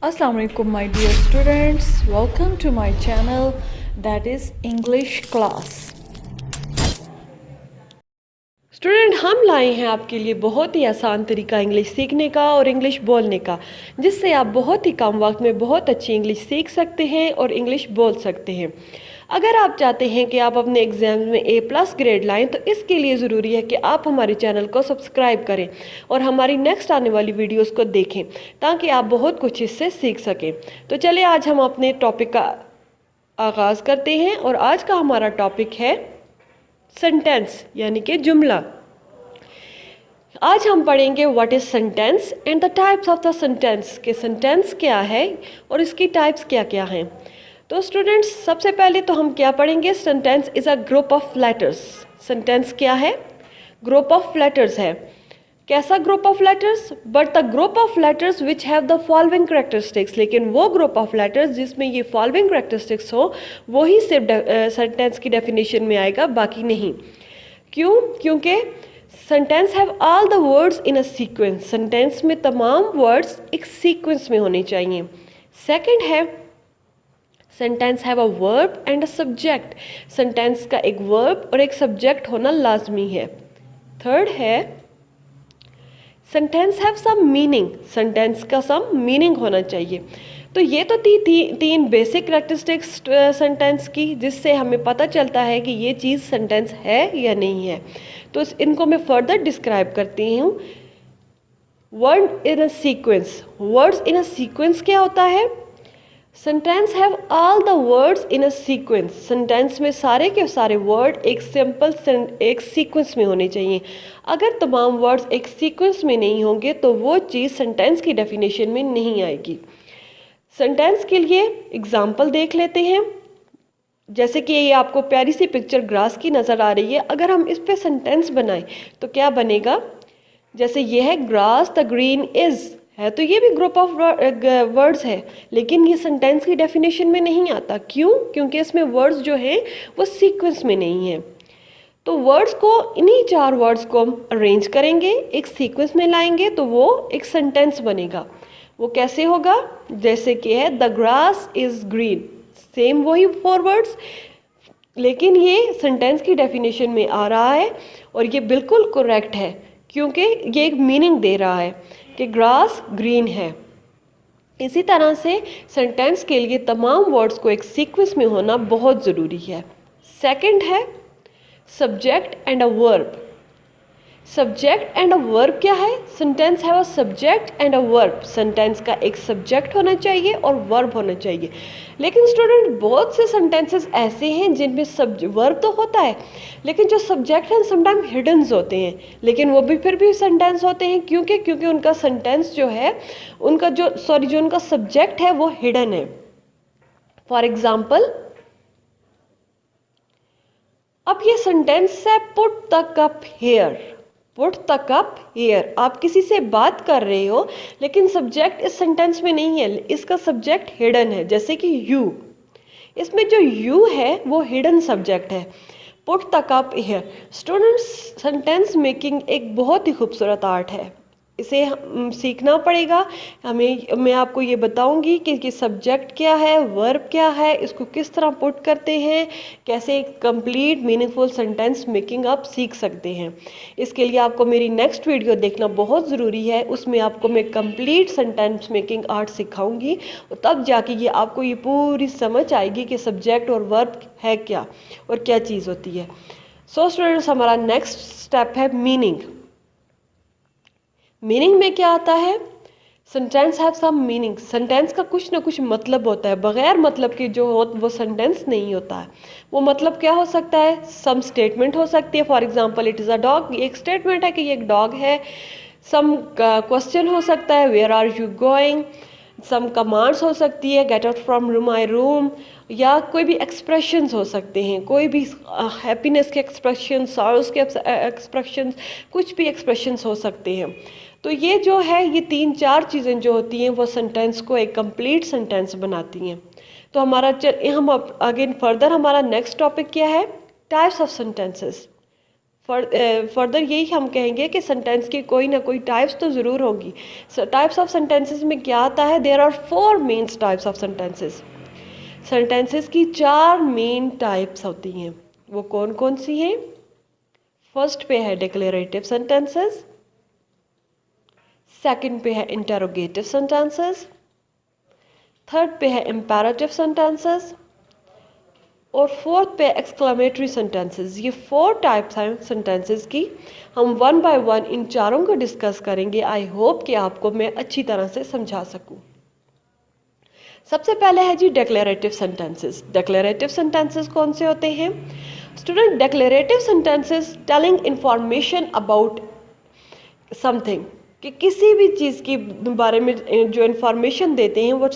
Assalamu alaikum my dear students, welcome to my channel that is English class. Student, हम लाए हैं आपके लिए बहुत ही आसान तरीका इंग्लिश सीखने का और इंग्लिश बोलने का, जिससे आप बहुत ही कम वक्त में बहुत अच्छी इंग्लिश सीख सकते हैं और इंग्लिश बोल सकते हैं। अगर आप चाहते हैं कि आप अपने एग्जाम में A+ ग्रेड लाएं, तो इसके लिए ज़रूरी है कि आप हमारे चैनल को सब्सक्राइब करें और हमारी नेक्स्ट आने वाली वीडियोस को देखें, ताकि आप बहुत कुछ इससे सीख सकें। तो चलिए आज हम अपने टॉपिक का आगाज़ करते हैं और आज का हमारा टॉपिक है सेंटेंस यानी कि जुमला। आज हम पढ़ेंगे what is sentence and the types of the sentence, के सेंटेंस क्या है और इसकी टाइप्स क्या क्या हैं। तो स्टूडेंट्स, सबसे पहले तो हम क्या पढ़ेंगे, sentence is a group of letters. Sentence क्या है? ग्रुप ऑफ लेटर्स है। कैसा group of letters? But the group of letters which have the following characteristics. लेकिन वो ग्रुप ऑफ लेटर्स जिसमें ये फॉलोइंग करेक्टरिस्टिक्स हो, वही सिर्फ सेंटेंस की डेफिनेशन में आएगा, बाकी नहीं। क्यों? क्योंकि sentence have all the words in a sequence. Sentence में तमाम वर्ड्स एक सीक्वेंस में होने चाहिए। सेकंड है sentence have a verb and a subject. Sentence का एक वर्ब और एक सब्जेक्ट होना लाजमी है। थर्ड है sentence have some meaning. Sentence का सम मीनिंग होना चाहिए। तो ये तो तीन बेसिक करेक्टरिस्टिक्स सेंटेंस की, जिससे हमें पता चलता है कि ये चीज़ सेंटेंस है या नहीं है। तो इनको मैं फर्दर डिस्क्राइब करती हूँ। Word in a sequence. Words in a sequence क्या होता है? Sentence have all the words in a sequence. Sentence में सारे के सारे वर्ड एक सीक्वेंस में होने चाहिए। अगर तमाम वर्ड्स एक सीक्वेंस में नहीं होंगे तो वो चीज़ सेंटेंस की डेफिनेशन में नहीं आएगी। सेंटेंस के लिए एग्जाम्पल देख लेते हैं। जैसे कि ये आपको प्यारी सी पिक्चर ग्रास की नज़र आ रही है। अगर हम इस पे सेंटेंस बनाएं तो क्या बनेगा? जैसे ये है ग्रास द ग्रीन इज़, है तो ये भी ग्रुप ऑफ वर्ड्स है, लेकिन ये सेंटेंस की डेफिनेशन में नहीं आता। क्यों? क्योंकि इसमें वर्ड्स जो हैं वो सीक्वेंस में नहीं है। तो वर्ड्स को, इन्हीं 4 वर्ड्स को हम अरेंज करेंगे, एक सीक्वेंस में लाएंगे तो वो एक सेंटेंस बनेगा। वो कैसे होगा? जैसे कि है the grass is green, same वही 4 वर्ड्स, लेकिन ये सेंटेंस की डेफिनेशन में आ रहा है और ये बिल्कुल करेक्ट है, क्योंकि ये एक मीनिंग दे रहा है कि ग्रास ग्रीन है। इसी तरह से सेंटेंस के लिए तमाम वर्ड्स को एक सीक्वेंस में होना बहुत ज़रूरी है। सेकंड है subject and a verb. Subject and a verb क्या है? सेंटेंस है वो subject and a verb. Sentence का एक सब्जेक्ट होना चाहिए और वर्ब होना चाहिए। लेकिन स्टूडेंट, बहुत से सेंटेंसेस ऐसे हैं जिनमें वर्ब तो होता है, लेकिन जो सब्जेक्ट हैं समटाइम हिडन्स होते हैं, लेकिन वो भी फिर भी सेंटेंस होते हैं। क्योंकि उनका सेंटेंस जो है, जो उनका सब्जेक्ट है वो हिडन है। फॉर एग्जाम्पल, अब ये सेंटेंस है put the cup here. Put the cup here, आप किसी से बात कर रहे हो, लेकिन सब्जेक्ट इस सेंटेंस में नहीं है, इसका सब्जेक्ट हिडन है। जैसे कि यू, इसमें जो यू है वो हिडन सब्जेक्ट है। Put the cup here. Students, sentence making एक बहुत ही खूबसूरत आर्ट है, इसे सीखना पड़ेगा हमें। मैं आपको ये बताऊंगी कि सब्जेक्ट क्या है, वर्ब क्या है, इसको किस तरह पुट करते हैं, कैसे एक कंप्लीट मीनिंगफुल सेंटेंस मेकिंग आप सीख सकते हैं। इसके लिए आपको मेरी नेक्स्ट वीडियो देखना बहुत ज़रूरी है। उसमें आपको मैं कंप्लीट सेंटेंस मेकिंग आर्ट सिखाऊंगी, और तब जाके ये आपको ये पूरी समझ आएगी कि सब्जेक्ट और वर्ब है क्या और क्या चीज़ होती है। सो स्टूडेंट्स, हमारा नेक्स्ट स्टेप है मीनिंग। मीनिंग में क्या आता है? Sentence have some meaning. Sentence का कुछ ना कुछ मतलब होता है, बगैर मतलब के जो हो वो सेंटेंस नहीं होता है। वो मतलब क्या हो सकता है? सम स्टेटमेंट हो सकती है। For example, it is a dog, ये एक स्टेटमेंट है कि ये एक डॉग है। सम क्वेश्चन हो सकता है, where are you going. Some commands हो सकती है, get out from my room. या कोई भी एक्सप्रेशंस हो सकते हैं, कोई भी हैप्पीनेस के एक्सप्रेशन, सॉरोस के एक्सप्रेशंस, कुछ भी एक्सप्रेशंस हो सकते हैं। तो ये जो है, ये 3-4 चीज़ें जो होती हैं वो सेंटेंस को एक कंप्लीट सेंटेंस बनाती हैं। तो हम आगे फर्दर, हमारा नेक्स्ट टॉपिक क्या है? Types of sentences. फर्दर यही हम कहेंगे कि सेंटेंस की कोई ना कोई टाइप्स तो ज़रूर होंगी। टाइप्स ऑफ सेंटेंसेस में क्या आता है, there are 4 main types of sentences. Sentences की 4 मेन टाइप्स होती हैं। वो कौन कौन सी हैं? फर्स्ट पे है डिक्लेरेटिव सेंटेंसेस, सेकंड पे है इंटरोगेटिव सेंटेंसेस, थर्ड पे है इम्पेरेटिव सेंटेंसेस और फोर्थ पे एक्सक्लेमेटरी सेंटेंसेस। ये 4 टाइप्स हैं सेंटेंसेस की। हम वन बाय वन इन चारों को डिस्कस करेंगे। आई होप कि आपको मैं अच्छी तरह से समझा सकूं। सबसे पहले है जी डिक्लेरेटिव सेंटेंसेस। डिक्लेरेटिव सेंटेंसेस कौन से होते हैं student? Declarative sentences telling information about something, कि किसी भी चीज़ के बारे में जो इन्फॉर्मेशन देते हैं वो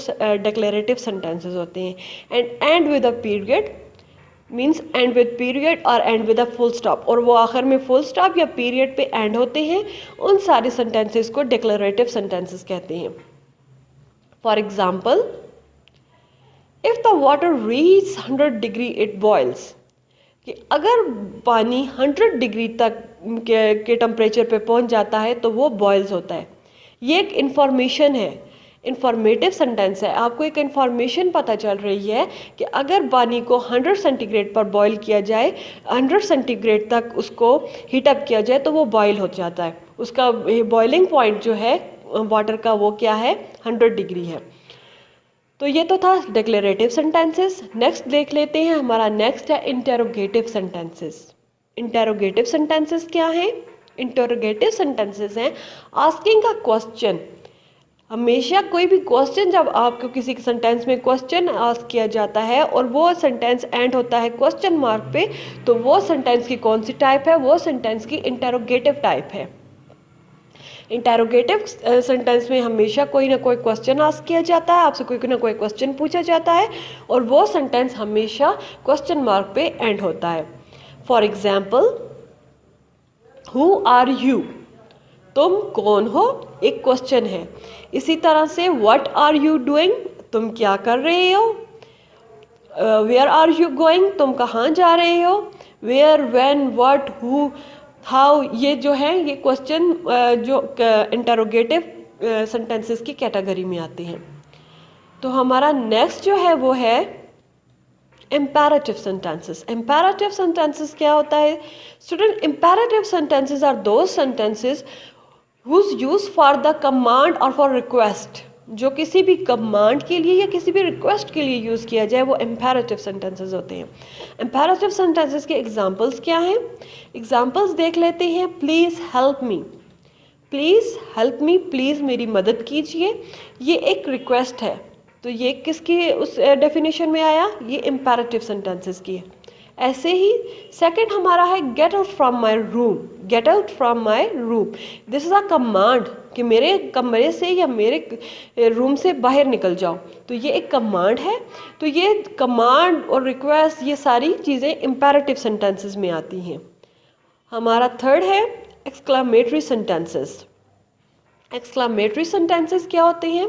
डिक्लेरेटिव सेंटेंसेस होते हैं। End with a period means end with period और end with a full stop, और वो आखिर में फुल स्टॉप या पीरियड पे एंड होते हैं। उन सारे सेंटेंसेस को डिक्लेरेटिव सेंटेंसेस कहते हैं। For example, if the water reach 100 degree it boils, कि अगर पानी 100 डिग्री तक के टेम्परेचर पे पहुंच जाता है तो वो बॉयल्स होता है। ये एक इंफॉर्मेशन है, इंफॉर्मेटिव सेंटेंस है। आपको एक इंफॉर्मेशन पता चल रही है कि अगर पानी को 100 सेंटीग्रेड पर बॉयल किया जाए, 100 सेंटीग्रेड तक उसको हीटअप किया जाए तो वो बॉयल हो जाता है। उसका बॉइलिंग पॉइंट जो है वाटर का वो क्या है, 100 डिग्री है। तो ये तो था डिक्लेरेटिव सेंटेंसेस। नेक्स्ट देख लेते हैं, हमारा नेक्स्ट है इंटरोगेटिव सेंटेंसेस। इंटरोगेटिव सेंटेंसेस क्या है? इंटरोगेटिव सेंटेंसेस हैं आस्किंग अ क्वेश्चन। हमेशा कोई भी क्वेश्चन, जब आपको किसी सेंटेंस में क्वेश्चन आस्क किया जाता है और वो सेंटेंस एंड होता है क्वेश्चन मार्क पे, तो वो सेंटेंस की कौन सी टाइप है? वो सेंटेंस की इंटरोगेटिव टाइप है। इंटरोगेटिव सेंटेंस में हमेशा कोई ना कोई क्वेश्चन आस्क किया जाता है, आपसे कोई ना कोई क्वेश्चन पूछा जाता है और वो सेंटेंस हमेशा क्वेश्चन मार्क पे एंड होता है। For example, who are you, तुम कौन हो, एक क्वेश्चन है। इसी तरह से व्हाट आर यू डूइंग, तुम क्या कर रहे हो। वेयर आर यू गोइंग, तुम कहाँ जा रहे हो। Where, when, what, who, how, ये जो है ये क्वेश्चन जो इंटरोगेटिव सेंटेंसेस की कैटेगरी में आते हैं। तो हमारा नेक्स्ट जो है वो है इम्पेरेटिव सेंटेंसेस। इम्पेरेटिव सेंटेंसेस क्या होता है student? Imperative sentences are those sentences whose use for the command और फॉर रिक्वेस्ट। जो किसी भी कमांड के लिए या किसी भी रिक्वेस्ट के लिए यूज़ किया जाए वो इम्पेरेटिव सेंटेंसेस होते हैं। इम्पेरेटिव सेंटेंसेस के एग्जांपल्स क्या हैं? एग्जांपल्स देख लेते हैं। Please help me, please help me, please मेरी मदद कीजिए, ये एक रिक्वेस्ट है। तो ये किसकी उस डेफिनेशन में आया? ये इम्पेरेटिव सेंटेंसेस की है। ऐसे ही सेकंड हमारा है get out from my room. Gate out from my room, this is a command कि मेरे कमरे से या मेरे रूम से बाहर निकल जाओ। तो ये एक कमांड है। तो ये कमांड और रिक्वेस्ट, ये सारी चीज़ें इम्पेरेटिव सेंटेंसेस में आती हैं। हमारा थर्ड है एक्सक्लेमेटरी सेंटेंसेस। एक्सक्लेमेटरी सेंटेंसेस क्या होते हैं?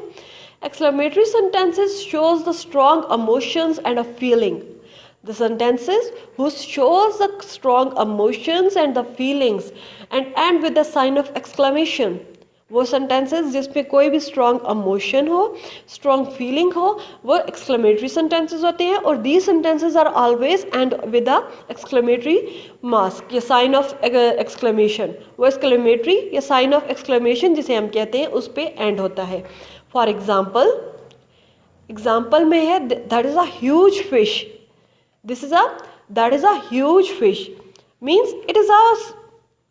Exclamatory sentences shows the strong emotions and a feeling. The sentences who shows the strong emotions and the feelings and end with the sign of exclamation. वो sentences जिसमें कोई भी strong emotion हो, strong feeling हो, वो exclamatory sentences होते हैं। और these sentences are always end with a exclamatory mark या sign of exclamation। वो exclamatory या sign of exclamation जिसे हम कहते हैं उस पे end होता है। For example, example में है that is a huge fish. That is a huge fish means it is a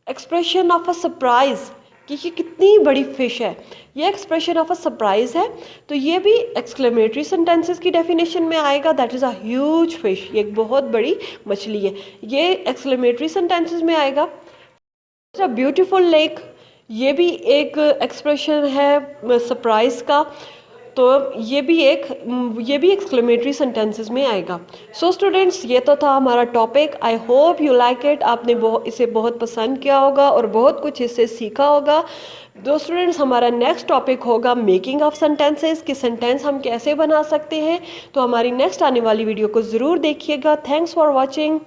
expression of a surprise कि ये कितनी बड़ी फिश है, ये एक्सप्रेशन ऑफ अ सरप्राइज है। तो ये भी एक्सक्लेमेटरी सेंटेंसेस की डेफिनेशन में आएगा। That is a huge fish, ये एक बहुत बड़ी मछली है, ये एक्सक्लेमेटरी सेंटेंसेस में आएगा। ब्यूटीफुल लेक, ये भी एक एक्सप्रेशन है सरप्राइज का, तो ये भी एक्सक्लेमेटरी सेंटेंसेस में आएगा। सो स्टूडेंट्स, ये तो था हमारा topic. I hope you like it. आपने इसे बहुत पसंद किया होगा और बहुत कुछ इससे सीखा होगा। दो स्टूडेंट्स, हमारा नेक्स्ट टॉपिक होगा मेकिंग ऑफ सेंटेंसेस, कि सेंटेंस हम कैसे बना सकते हैं। तो हमारी नेक्स्ट आने वाली वीडियो को ज़रूर देखिएगा। Thanks for watching.